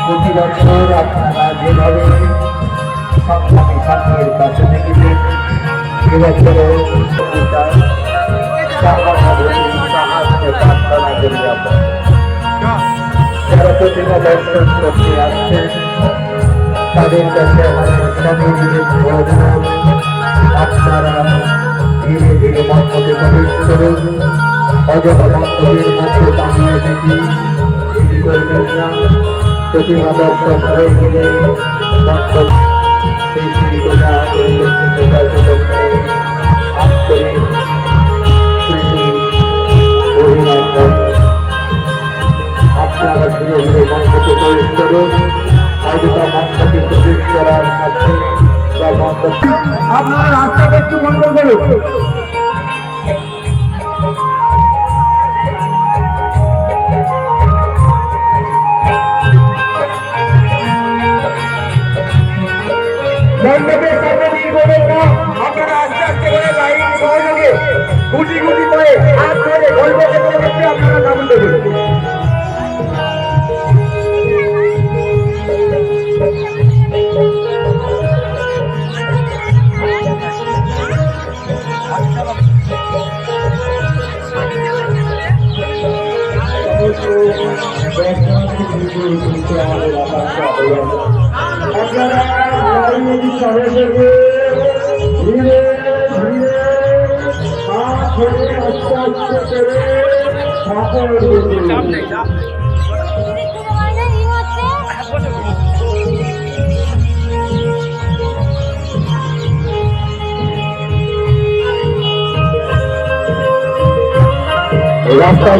প্রতি বছর আপনারা যেভাবে সংগ্রামী সাথীর কাছে দেখেছেন এবছরও প্রার্থনা করি আমরা যারা প্রতিমা দর্শন করতে আসছেন তাদের কাছে আমাদের স্বামীর অনুরোধ আপনারা ধীরে ধীরে মন্ত্রকে প্রবেশ করুন। অযথা মন্ত্রের মধ্যে দাঁড়িয়ে থেকে করবেন না। প্রতিমা দর্শন হয়ে গেলে মন্ত্র সেই শিল্পটা আপনারা ধীরে ধীরে মন্ত্রকে প্রবেশ করুন। অযথা মন্ত্রকে প্রবেশ করার সাথে বা মন্ত্র আপনার রাস্তাটা একটু বন্ধ করুন। মণ্ডপের সামনে দিয়ে বলবেন না, আপনারা আস্তে আস্তে করে লাইন সহযোগে গুটি গুটি করে হাত ধরে গল্প করতে করতে আপনারা নামুন দেবেন। রাস্তা